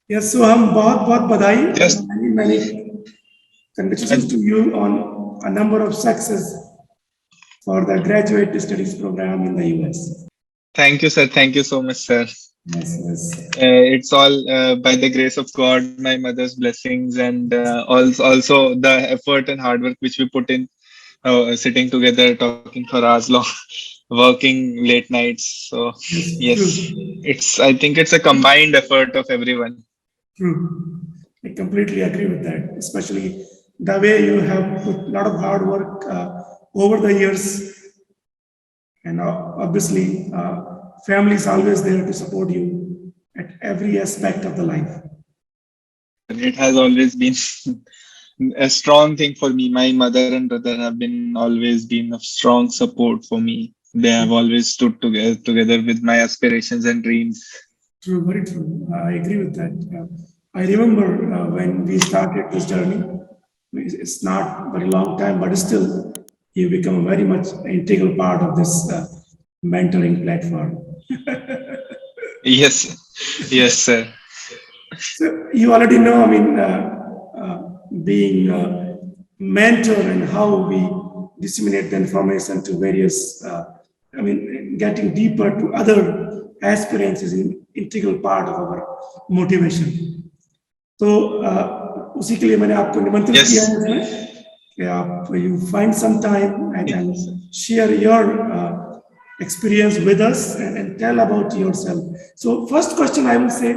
Yes, so हम बहुत बहुत बधाई Just many many congratulations to you on a number of success for the graduate studies program in the US. thank you, sir. Thank you so much, sir. Yes, yes. It's all by the grace of God, my mother's blessings, and also the effort and hard work which we put in, sitting together, talking for hours long, working late nights. So Yes, yes, true, I think it's a combined effort of everyone. true. I completely agree with that, especially the way you have put a lot of hard work over the years, and obviously, family is always there to support you at every aspect of the life. Yes, sir. It has always been a strong thing for me. My mother and brother have been always been of strong support for me. They have always stood together with my aspirations and dreams. True, very true. I agree with that. I remember when we started this journey. It's not very long time, but still, you become a very much integral part of this mentoring platform. Yes, yes, sir. So you already know, I mean, being a mentor and how we disseminate the information to various, I mean, getting deeper to other aspirants is an integral part of our motivation. तो उसी के लिए मैंने आपको निमंत्रित किया Yes, है इसमें कि आप you find some time and share your experience with us and tell about yourself. So first question I will say,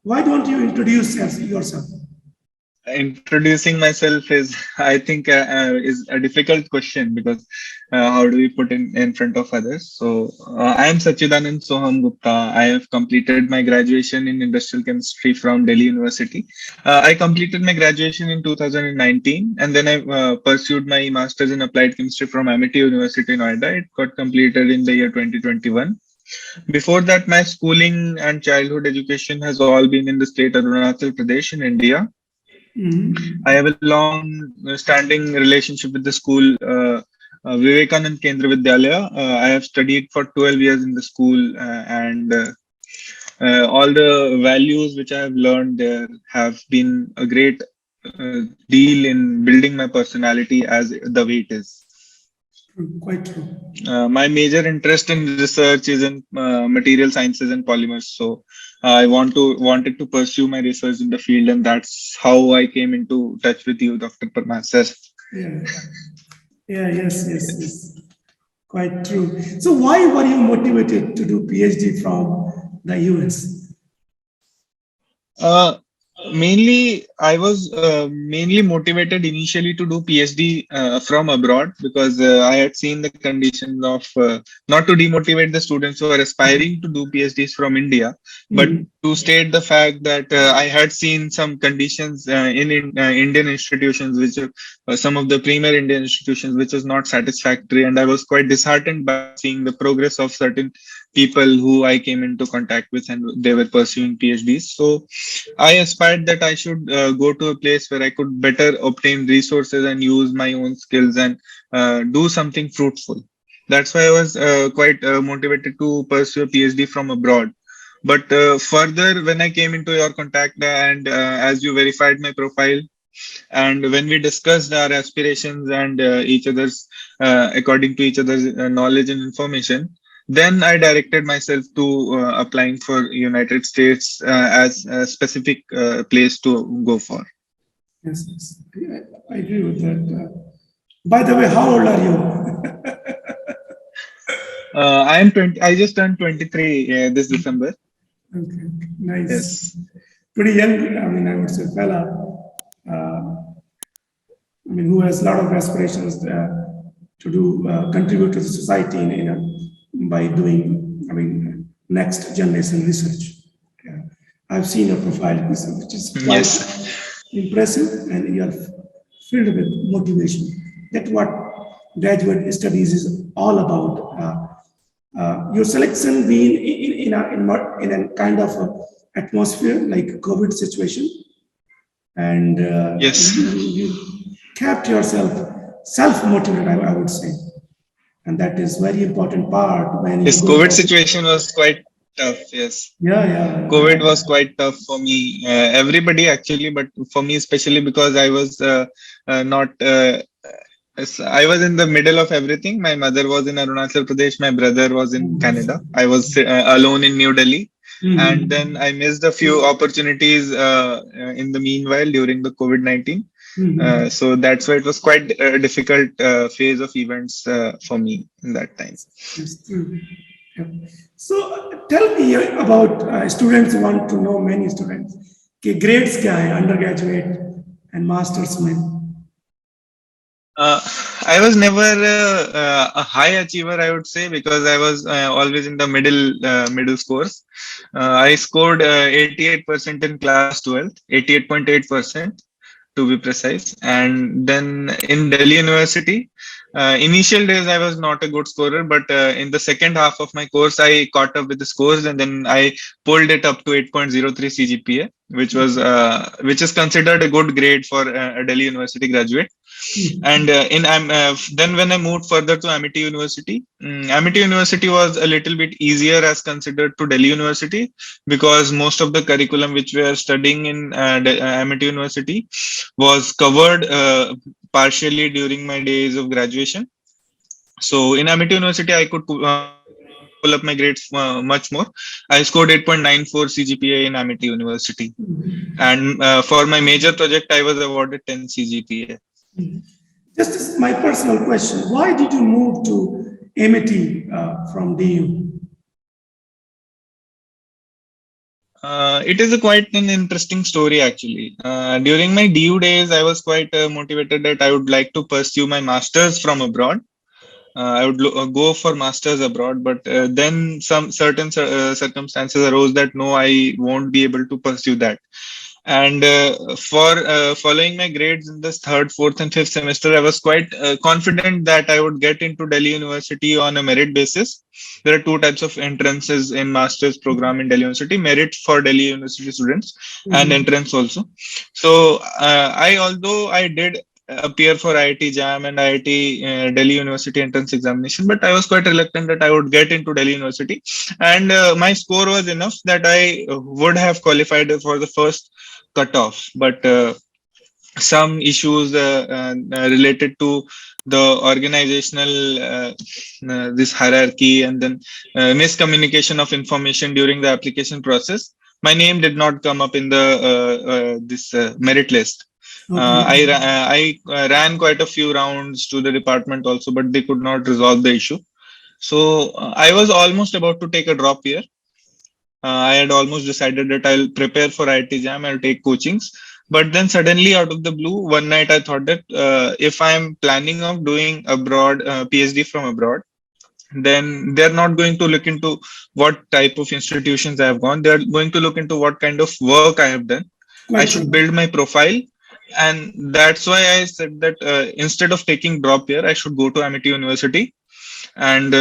why don't you introduce yourself? introducing myself is, I think, is a difficult question because how do we put in front of others? So I am Sachidanand Soham Gupta. I have completed my graduation in industrial chemistry from Delhi University. I completed my graduation in 2019, and then I pursued my master's in applied chemistry from Amity University, Noida. It got completed in the year 2021. Before that, my schooling and childhood education has all been in the state of Arunachal Pradesh in India. I have a long-standing relationship with the school Vivekanand Kendra Vidyalaya. I have studied for 12 years in the school, and all the values which I have learned there have been a great deal in building my personality as the way it is. Quite true. My major interest in research is in material sciences and polymers. So I wanted to pursue my research in the field, and that's how I came into touch with you, Dr. Parmar sir. Yeah, yeah, yes, yes, yes. Quite true. So why were you motivated to do PhD from the US? Uh, Mainly, I was mainly motivated initially to do PhD from abroad because I had seen the conditions of not to demotivate the students who are aspiring to do PhDs from India, but to state the fact that I had seen some conditions in Indian institutions, which are some of the premier Indian institutions, which was not satisfactory, and I was quite disheartened by seeing the progress of certain people who I came into contact with, and they were pursuing PhDs. So I aspired that I should go to a place where I could better obtain resources and use my own skills and do something fruitful. That's why I was quite motivated to pursue a PhD from abroad. But further, when I came into your contact and as you verified my profile, and when we discussed our aspirations and each other's, according to each other's knowledge and information, then I directed myself to applying for United States as a specific place to go for. Yes, yes. I agree with that. By the way, how old are you? I am 20. I just turned 23 this December. Okay, nice. Yes. Pretty young, I mean, I would say, fella. I mean, who has a lot of aspirations to do contribute to the society by doing, I mean, next generation research. Yeah. I've seen your profile, which is quite Yes. impressive, and you are filled with motivation. That's what graduate studies is all about. Your selection being in a kind of atmosphere like COVID situation, and Yes. you kept yourself self-motivated, I would say, and that is very important part when you Yes. go COVID for. situation was quite tough. Yes. Yeah, yeah. COVID was quite tough for me. Everybody actually, but for me especially because I was not. I was in the middle of everything. My mother was in Arunachal Pradesh. My brother was in Canada. I was alone in New Delhi, and then I missed a few opportunities in the meanwhile during the COVID-19. Mhm. So that's why it was quite a difficult phase of events for me in that time. Yes, true. Yeah. So tell me about students who want to know many students. Okay, grades क्या है undergraduate and masters में? Uh, I was never a high achiever, I would say, because I was always in the middle scores. I scored 88% in class 12th, 88.8% to be precise. And then in Delhi University, initial days I was not a good scorer, but in the second half of my course, I caught up with the scores, and then I pulled it up to 8.03 CGPA, which is considered a good grade for a Delhi University graduate. And then when I moved further to Amity University, Amity University was a little bit easier as considered to Delhi University, because most of the curriculum which we are studying in Amity University was covered partially during my days of graduation. So in Amity University, I could pull up my grades much more. I scored 8.94 CGPA in Amity University, and for my major project, I was awarded 10 CGPA. Just as my personal question, why did you move to Amity from DU? It is a quite an interesting story actually. During my DU days, I was quite motivated that I would like to pursue my masters from abroad. I would go for masters abroad, but then some certain circumstances arose that no, I won't be able to pursue that. And for following my grades in this third, fourth, and fifth semester, I was quite confident that I would get into Delhi University on a merit basis. There are two types of entrances in master's program in Delhi University: merit for Delhi University students, and entrance also. So although I did appear for IIT JAM and IIT Delhi University entrance examination, but I was quite reluctant that I would get into Delhi University, and my score was enough that I would have qualified for the first cutoff, but some issues related to the organizational this hierarchy, and then miscommunication of information during the application process, my name did not come up in the this merit list. I ran quite a few rounds to the department also, but they could not resolve the issue. So I was almost about to take a drop year. I had almost decided that I'll prepare for IIT JAM, I'll take coachings. But then suddenly, out of the blue, one night I thought that if I'm planning of doing abroad, PhD from abroad, then they're not going to look into what type of institutions I have gone. They're going to look into what kind of work I have done. I Quite should true. build my profile. And that's why I said that instead of taking drop year, I should go to Amity University, and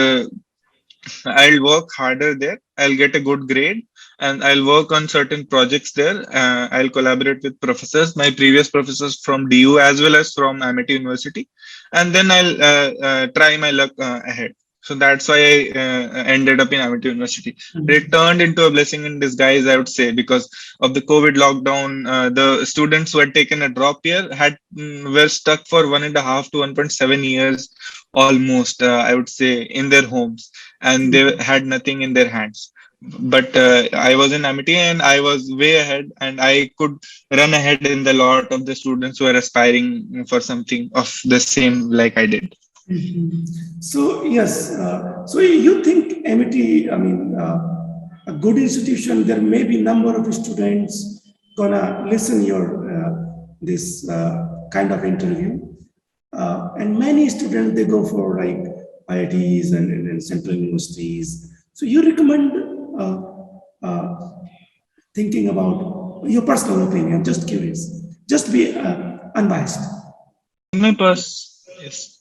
I'll work harder there. I'll get a good grade, and I'll work on certain projects there. I'll collaborate with professors, my previous professors from DU as well as from Amity University, and then I'll try my luck ahead. So that's why I ended up in Amity University. It turned into a blessing in disguise, I would say, because of the COVID lockdown. The students who had taken a drop year were stuck for 1.5 to 1.7 years almost, I would say, in their homes, and they had nothing in their hands. But I was in Amity and I was way ahead, and I could run ahead in the lot of the students who are aspiring for something of the same like I did. So yes, so you think Amity, I mean, a good institution, there may be number of students gonna listen your this kind of interview, and many students they go for like IITs and central universities. So you recommend thinking about your personal opinion. Just curious, just be unbiased. In my yes.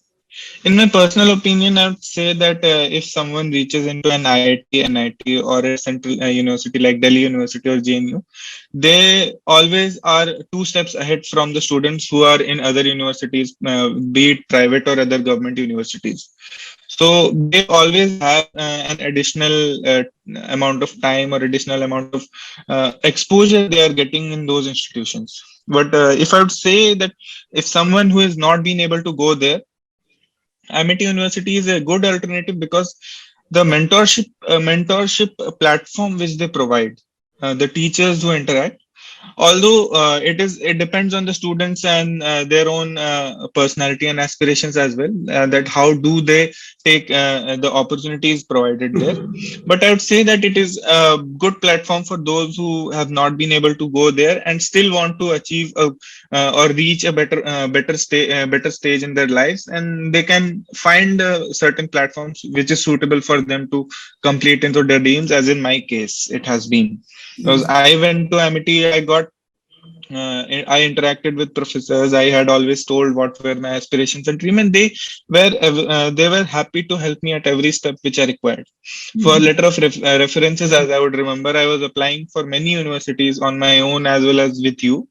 In my personal opinion, I would say that if someone reaches into an IIT, NIT, or a central university like Delhi University or JNU, they always are 2 steps ahead from the students who are in other universities, be it private or other government universities. So they always have an additional amount of time or additional amount of exposure they are getting in those institutions. But if I would say that if someone who has not been able to go there, Amity University is a good alternative because the mentorship platform which they provide, the teachers who interact, although it depends on the students and their own personality and aspirations as well, that how do they take the opportunities provided there. But I would say that it is a good platform for those who have not been able to go there and still want to achieve or reach a better stage in their lives, and they can find certain platforms which is suitable for them to complete into their dreams, as in my case it has been. Because Yes. I went to Amity, I interacted with professors. I had always told what were my aspirations and dream, and they were happy to help me at every step which I required. For letter of references, as I would remember, I was applying for many universities on my own as well as with you.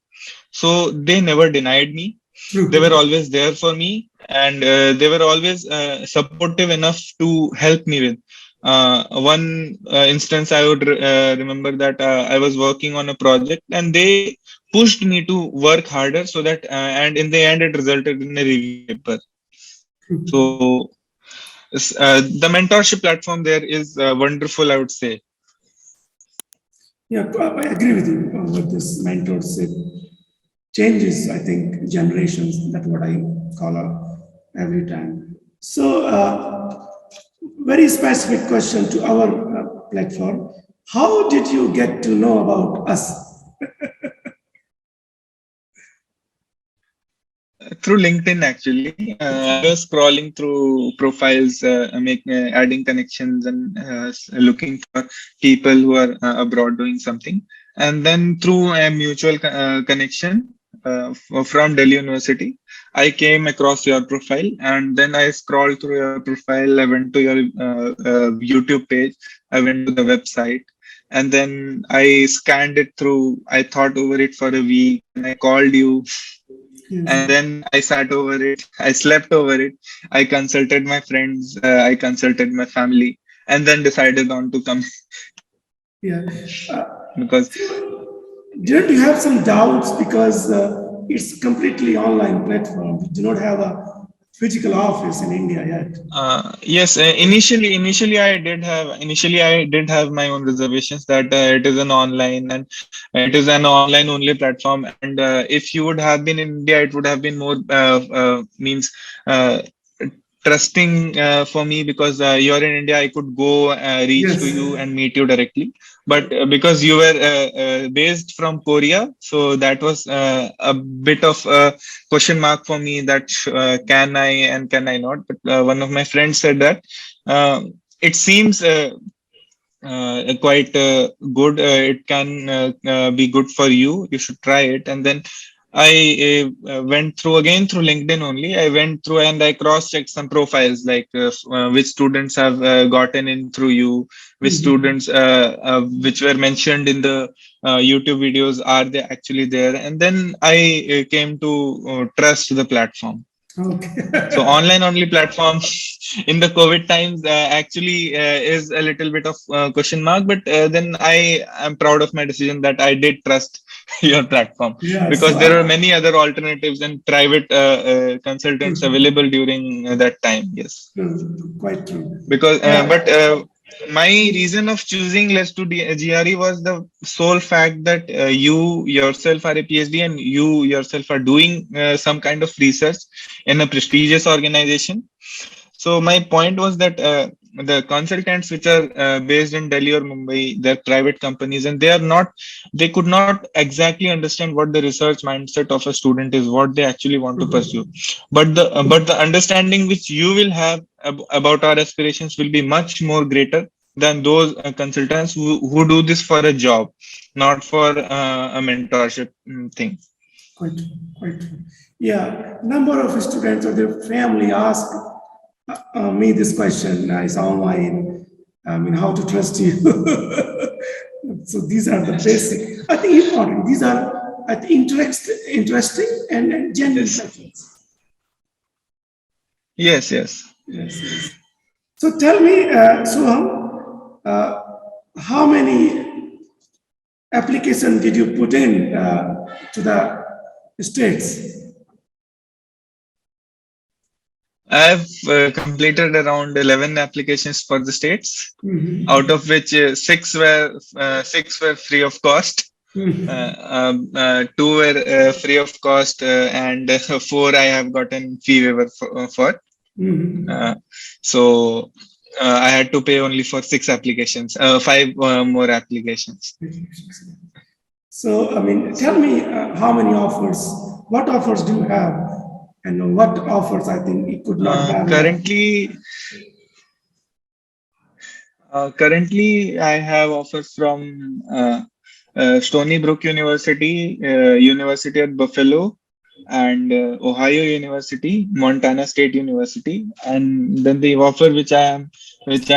So they never denied me. They were True. always there for me, and they were always supportive enough to help me with. One instance I would remember that I was working on a project, and they pushed me to work harder so that, and in the end, it resulted in a review paper. So the mentorship platform there is wonderful, I would say. Yeah, I agree with you with this mentorship changes, I think, generations. That's what I call every time. So, very specific question to our platform. How did you get to know about us? Through LinkedIn, actually, I was scrolling through profiles, adding connections, and looking for people who are abroad doing something. And then through a mutual connection from Delhi University, I came across your profile, and then I scrolled through your profile. I went to your YouTube page. I went to the website, and then I scanned it through. I thought over it for a week, and I called you, Yes. and then I sat over it. I slept over it. I consulted my friends. I consulted my family, and then decided on to come Yeah. Uh, because didn't you have some doubts because it's completely online platform? We do not have a physical office in India yet. yes, initially I did have my own reservations that it is an online, and it is an online only platform, and if you would have been in India, it would have been more means. Uh, Trusting for me, because you're in India, I could go reach to Yes. you and meet you directly. But because you were based from Korea, so that was a bit of a question mark for me, that can I and can I not. But one of my friends said that it seems quite good. It can be good for you. You should try it. And then I went through again through LinkedIn only. I went through and I cross-checked some profiles, like which students have gotten in through you, which Mhm. students which were mentioned in the YouTube videos, are they actually there? And then I came to trust the platform. So Okay. online only platform in the COVID times actually is a little bit of question mark, but then I am proud of my decision that I did trust your platform, Yeah. So because there are many other alternatives and private consultants true, available during that time. Yes, true, quite true. because Yeah. but my reason of choosing Let's Do GRE was the sole fact that you yourself are a PhD, and you yourself are doing some kind of research in a prestigious organization. So my point was that the consultants which are based in Delhi or Mumbai, they're private companies, and they could not exactly understand what the research mindset of a student is, what they actually want to pursue. But the understanding which you will have about our aspirations will be much more greater than those consultants who do this for a job, not for a mentorship thing. Quite, quite true. Yeah, number of students or their family ask me this question. I saw online. I mean, how to trust you. So these are the basic. I think important. These are I think interesting and genuine Yes. questions. Yes. Yes. Yes, yes. So tell me, Soham, how many application did you put in to the states? I've completed around 11 applications for the states, Mhm. out of which six were free of cost. Mhm. Two were free of cost, and four I have gotten fee waiver for. Mhm. Uh, so I had to pay only for six applications, five more applications. So, I mean, tell me how many offers, what offers do you have? And what offers I think it could not have enough. Currently, I have offers from Stony Brook University, University at Buffalo, and Ohio University, Montana State University, and then the offer which I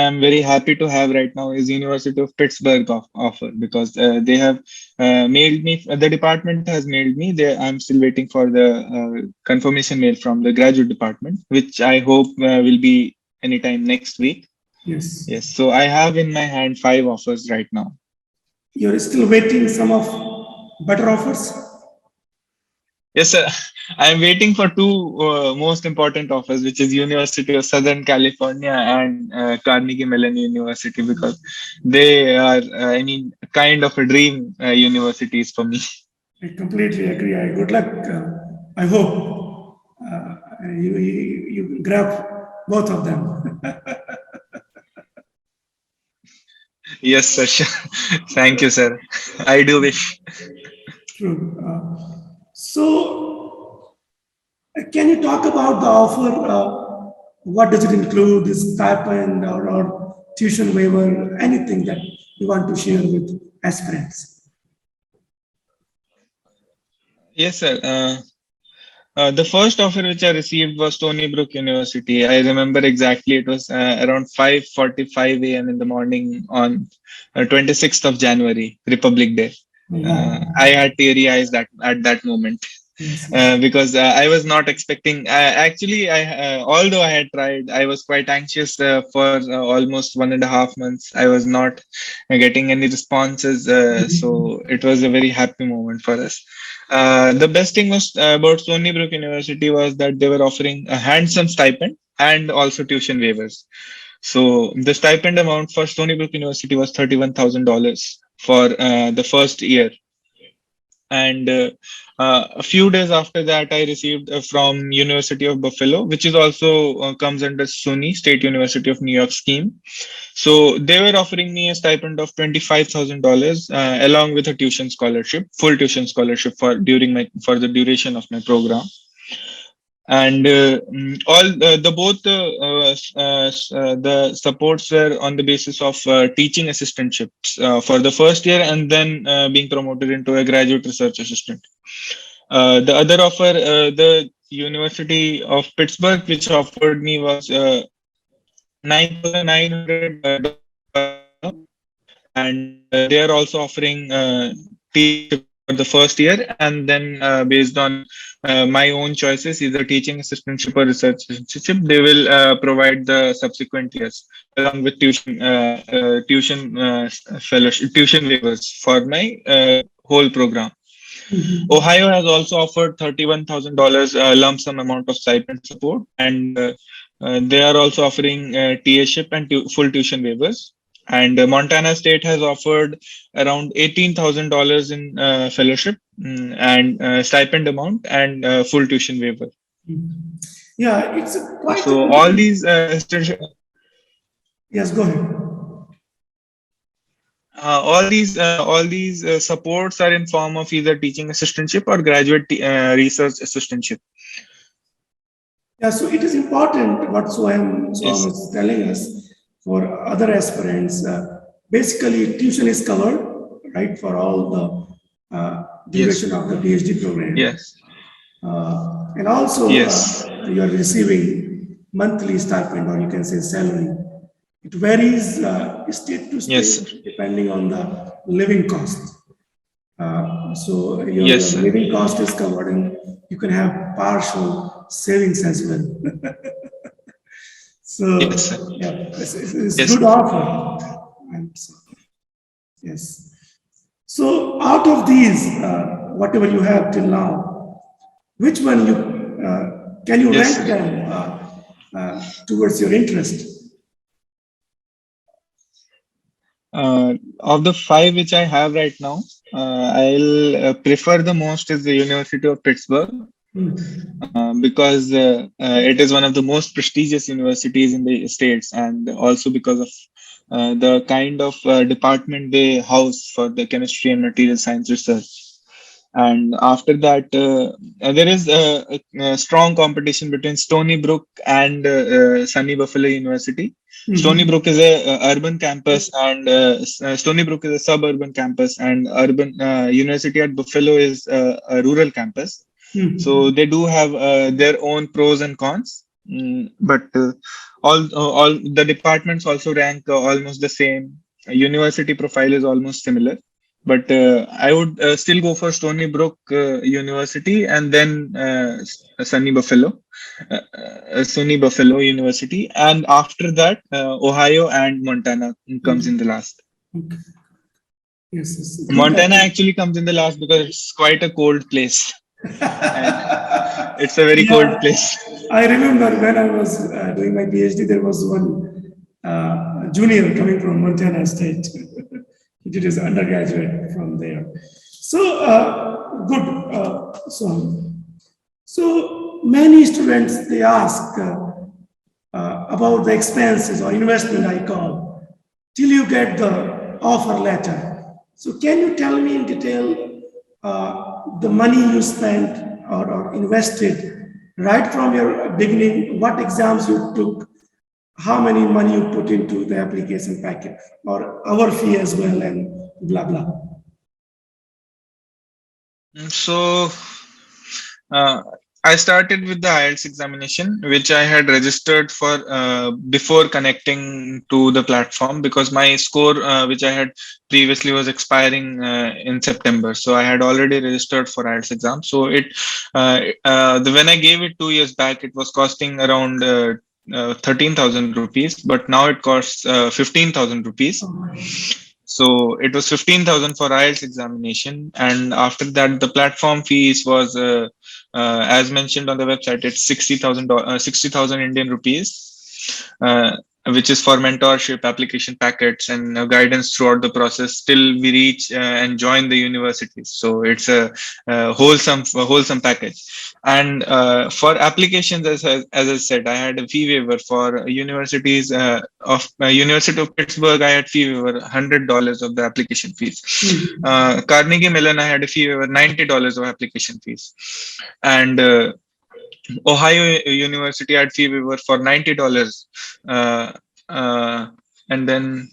am very happy to have right now is University of Pittsburgh offer, because they have mailed me. The department has mailed me. I'm still waiting for the confirmation mail from the graduate department, which I hope will be anytime next week. Yes. Yes, so I have in my hand five offers right now. You're still waiting some of better offers? Yes, sir. I'm waiting for two most important offers, which is University of Southern California and Carnegie Mellon University, because they are, I mean, kind of a dream universities for me. I completely agree. Good luck. I hope you grab both of them. Yes, sir. Thank you, sir. I do wish. True. So, can you talk about the offer? What does it include? This stipend or tuition waiver? Anything that you want to share with aspirants? Yes, sir. The first offer which I received was Stony Brook University. I remember exactly, it was around 5:45 a.m. in the morning on 26th of January, Republic Day. Wow. I had teary eyes that at that moment, Yes. because I was not expecting. Although I had tried, I was quite anxious for almost 1.5 months. I was not getting any responses, so it was a very happy moment for us. The best thing was about Stony Brook University was that they were offering a handsome stipend and also tuition waivers. So the stipend amount for Stony Brook University was $31,000 for the first year, and a few days after that I received from University of Buffalo, which is also comes under SUNY, State University of New York scheme. So they were offering me a stipend of $25,000 along with a tuition scholarship, full tuition scholarship for the duration of my program. And all the both the supports were on the basis of teaching assistantships for the first year, and then being promoted into a graduate research assistant. The other offer, the University of Pittsburgh, which offered me was $9,900, and they are also offering teaching for the first year, and then based on my own choices, either teaching assistantship or research assistantship, they will provide the subsequent years along with tuition waivers for my whole program. Ohio has also offered $31,000 lump sum amount of stipend support, and they are also offering TA-ship and full tuition waivers. And Montana State has offered around $18,000 in fellowship, and stipend amount, and full tuition waiver. Yeah, it's quite. So all these Yes, go ahead. all these supports are in form of either teaching assistantship or graduate research assistantship. Yeah, so it is important what Swam Yes. is telling us for other aspirants. Basically, tuition is covered, right, for all the Yes. duration of the PhD program. Yes. And also, Yes. you are receiving monthly stipend, or you can say salary. It varies state to Yes, state sir. depending on the living cost. So Yes, your sir. living cost is covered, and you can have partial savings as well. So Yes, sir. yeah, it's Yes. good offer. And so, yes. So out of these, whatever you have till now, which one you can you Yes, rank sir. them towards your interest? Of the five which I have right now, I'll prefer the most is the University of Pittsburgh, because it is one of the most prestigious universities in the states, and also because of the kind of department they house for the chemistry and material science research. And after that, there is a strong competition between Stony Brook and Sunny Buffalo University. Stony Brook is a urban campus, and Stony Brook is a suburban campus, and urban University at Buffalo is a rural campus. So they do have their own pros and cons. But all the departments also rank almost the same. University profile is almost similar, but I would still go for Stony Brook University, and then Sunny Buffalo University, and after that, Ohio and Montana comes in the last. Okay. Yes, yes, good. Montana actually comes in the last because it's quite a cold place. It's a very cold Yeah, place. I remember when I was doing my PhD, there was one junior coming from Montana State. He did his undergraduate from there. So good. So many students they ask about the expenses or investment I call till you get the offer letter. So can you tell me in detail the money you spent or invested right from your beginning, what exams you took, how many money you put into the application packet or our fee as well and blah, blah. So I started with the IELTS examination, which I had registered for before connecting to the platform, because my score, which I had previously, was expiring in September. So I had already registered for IELTS exam. So when I gave it 2 years back, it was costing around 13,000 rupees, but now it costs 15,000 rupees. So it was 15,000 for IELTS examination, and after that, the platform fees was, as mentioned on the website, it's 60,000 Indian rupees, which is for mentorship, application packets, and guidance throughout the process till we reach and join the universities. So it's a wholesome package. And for applications, as I said, I had a fee waiver for universities of University of Pittsburgh. I had fee waiver $100 of the application fees. Carnegie Mellon, I had a fee waiver $90 of application fees, and Ohio University had fee waiver for $90, and then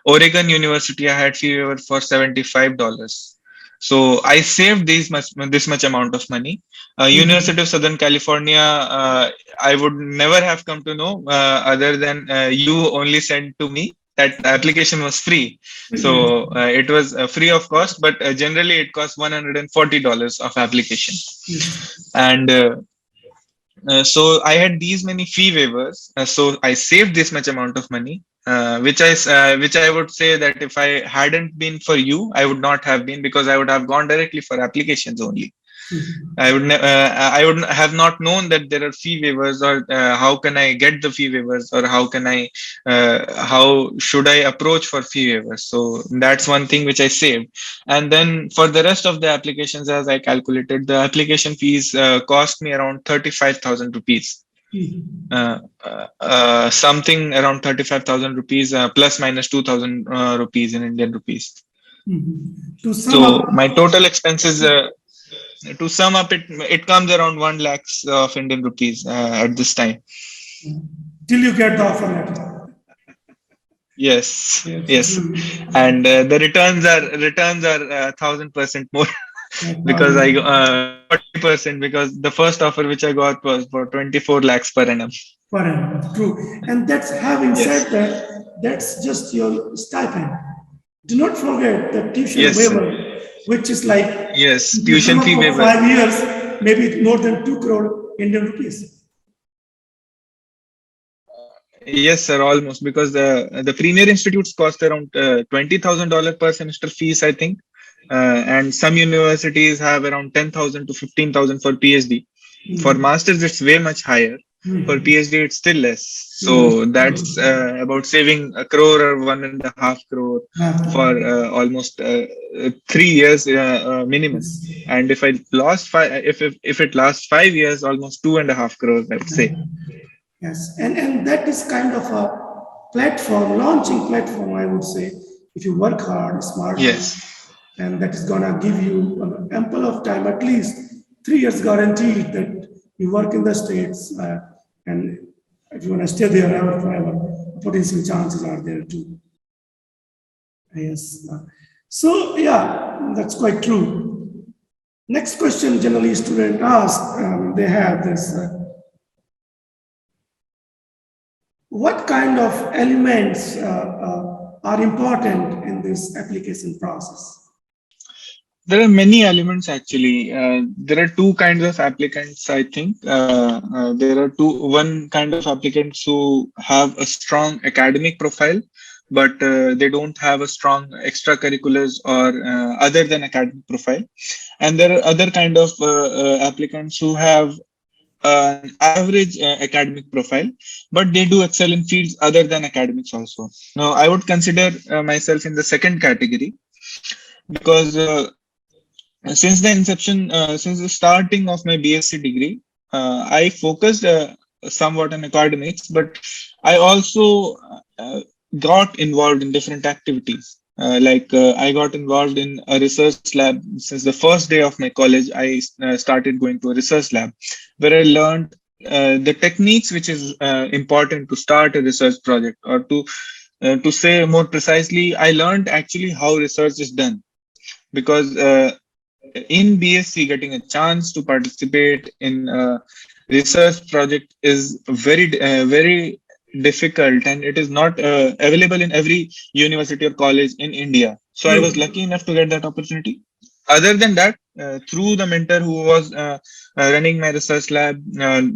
Oregon University, I had fee waiver for $75. So I saved this much amount of money. University of Southern California, I would never have come to know other than you only sent to me that the application was free. So it was free of cost, but generally it costs $140 of application. And so I had these many fee waivers. So I saved this much amount of money, which I would say that if I hadn't been for you, I would not have been, because I would have gone directly for applications only. I would have not known that there are fee waivers, or how can I get the fee waivers, or how should I approach for fee waivers. So that's one thing which I saved. And then for the rest of the applications, as I calculated, the application fees cost me around 35,000 rupees. Something around 35,000 rupees, plus minus 2,000 rupees in Indian rupees. So my total expenses, to sum up, it comes around 1 lakhs of Indian rupees at this time. Till you get the offer letter. Yes. And the returns are 1,000% more because I got 40%, because the first offer which I got was for 24 lakhs per annum. Per annum, true. And that's, having said that, that's just your stipend. Do not forget the tuition waiver, which is like tuition fee waiver. 5 years, maybe more than 2 crore Indian rupees. Yes, sir, almost, because the premier institutes cost around $20,000 per semester fees, I think, and some universities have around 10,000 to 15,000 for PhD. For Mm. masters, it's way much higher. For Mm. PhD, it's still less. Mm. So that's about saving a crore or 1.5 crore for Ah, almost 3 years minimum. yes. And if I lost five, if it lasts 5 years, almost 2.5 crores, I would say. Yes, and that is kind of a platform, launching platform, I would say. If you work hard, smartly, Yes. and that is gonna give you ample of time, at least 3 years guaranteed that you work in the States, and if you wanna stay there ever forever, potential chances are there too. Yes. So yeah, that's quite true. Next question generally students ask, they have this, what kind of elements are important in this application process? There are many elements actually. There are two kinds of applicants, I think. There are one kind of applicants who have a strong academic profile, but they don't have a strong extracurriculars or other than academic profile. And there are other kind of applicants who have an average academic profile, but they do excel in fields other than academics also. Now, I would consider myself in the second category because since the starting of my BSc degree, I focused somewhat on academics, but I also uh, got involved in different activities. I got involved in a research lab since the first day of my college. I started going to a research lab where I learned the techniques which is important to start a research project, or to say more precisely, I learned actually how research is done because in BSc, getting a chance to participate in a research project is very difficult, and it is not available in every university or college in India. So I was lucky True. enough to get that opportunity. Other than that, through the mentor who was running my research lab,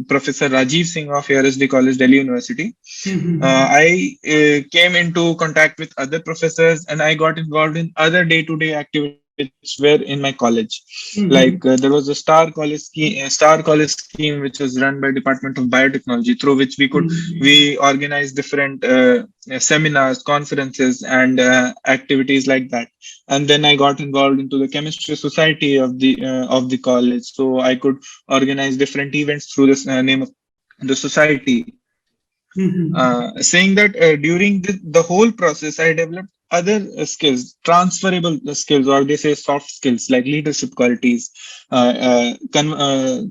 Professor Rajiv Singh of ARSD College, Delhi University, Mhm. I came into contact with other professors, and I got involved in other day-to-day activities which were in my college. Mhm. There was a Star College scheme which was run by Department of Biotechnology, through which we Mhm. organized different seminars, conferences, and activities like that. And then I got involved into the chemistry society of the college, so I could organize different events through this name of the society. Mhm. Saying that during the whole process, I developed other skills, transferable skills, or they say soft skills like leadership qualities,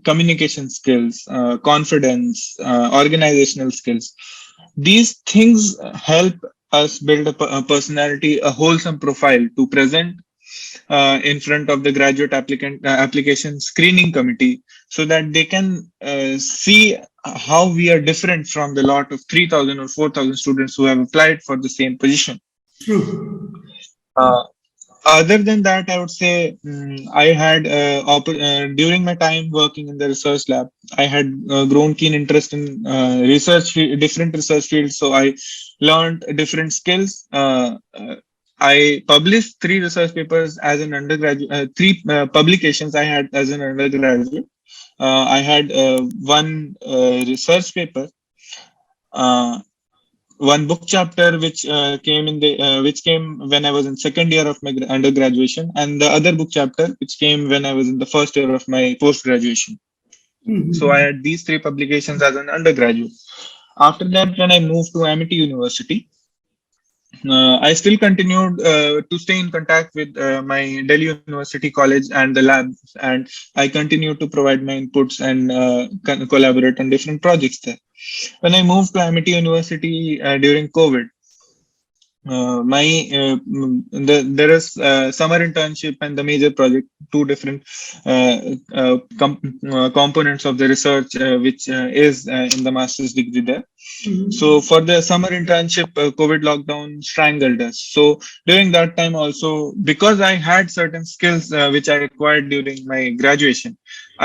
communication skills, confidence, organizational skills. These things help us build a personality, a wholesome profile to present in front of the graduate application screening committee, so that they can see how we are different from the lot of 3,000 or 4,000 students who have applied for the same position. True. Uh, Other than that, I would say I had during my time working in the research lab, I had grown keen interest in different research fields. So I learned different skills. I published three research papers as an undergraduate, three publications I had as an undergraduate. I had one research paper, uh, one book chapter which came when I was in second year of my undergraduation, and the other book chapter which came when I was in the first year of my post graduation. So I Mhm. had these three publications as an undergraduate. After that, when I moved to Amity University, I still continued to stay in contact with my Delhi University College and the lab, and I continued to provide my inputs and collaborate on different projects there. When I moved to Amity University during COVID, there is summer internship and the major project, two different uh, components of the research which is in the master's degree there. So Mhm. for the summer internship, COVID lockdown strangled us. So during that time also, because I had certain skills which I acquired during my graduation,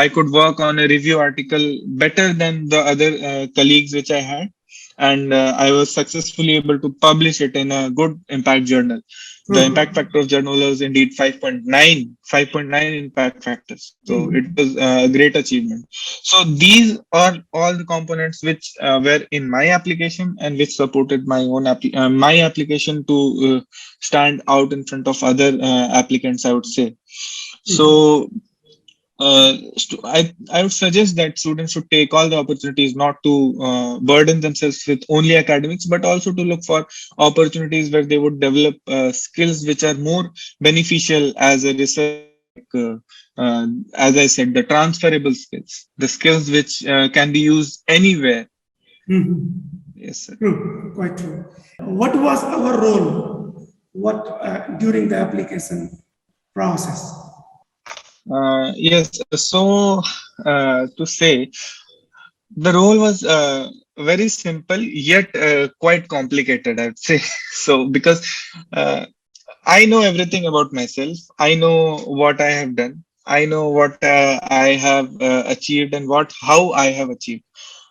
I could work on a review article better than the other colleagues which I had. and I was successfully able to publish it in a good impact journal. The impact Mhm. factor of journal was indeed 5.9, 5.9 impact factors. So it Mhm. was a great achievement. So these are all the components which were in my application and which supported my own my application to stand out in front of other applicants, I would say. Mhm. So I would suggest that students should take all the opportunities, not to burden themselves with only academics, but also to look for opportunities where they would develop skills which are more beneficial as a researcher, as I said, the transferable skills, the skills which can be used anywhere. Mhm. Yes, sir. True, quite true. What was our role? What during the application process? Yes, so to say, the role was very simple yet quite complicated, I would say. So, because uh, I know everything about myself, I know what I have done, I know what I have achieved, and what how I have achieved.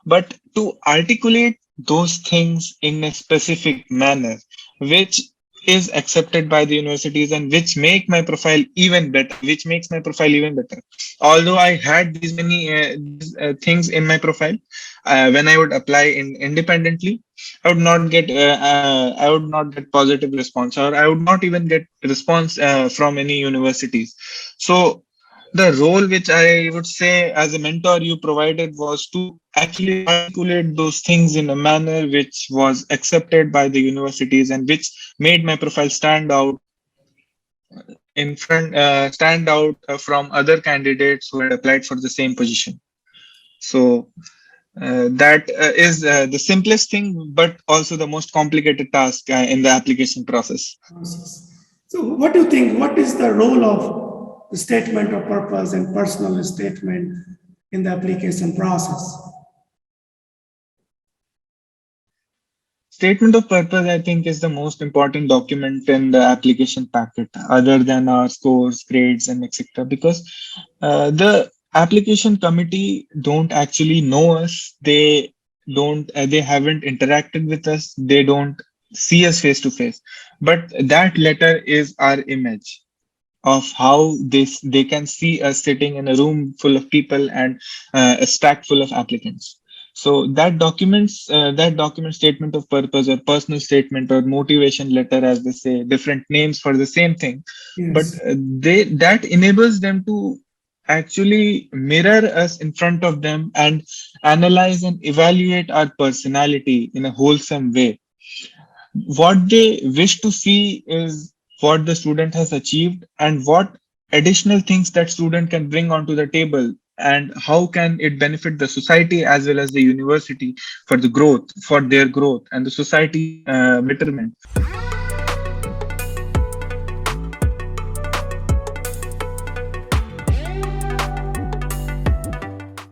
But to articulate those things in a specific manner, which is accepted by the universities and which make my profile even better, which makes my profile even better. Although I had these many things in my profile, when I would apply in independently, I would not get positive response, or I would not even get response from any universities. So the role which I would say as a mentor you provided was to actually articulate those things in a manner which was accepted by the universities and which made my profile stand out from other candidates who had applied for the same position. So that is the simplest thing, but also the most complicated task in the application process. Process. So, what do you think? What is the role of the statement of purpose and personal statement in the application process? Statement of purpose, I think, is the most important document in the application packet, other than our scores, grades, and etc. Because the application committee don't actually know us. They haven't interacted with us. They don't see us face to face. But that letter is our image of how they can see us sitting in a room full of people and a stack full of applicants. So that document statement of purpose or personal statement or motivation letter, as they say, different names for the same thing, but Yes. they that enables them to actually mirror us in front of them and analyze and evaluate our personality in a wholesome way. What they wish to see is what the student has achieved and what additional things that student can bring onto the table, and how can it benefit the society as well as the university for their growth and the society's betterment.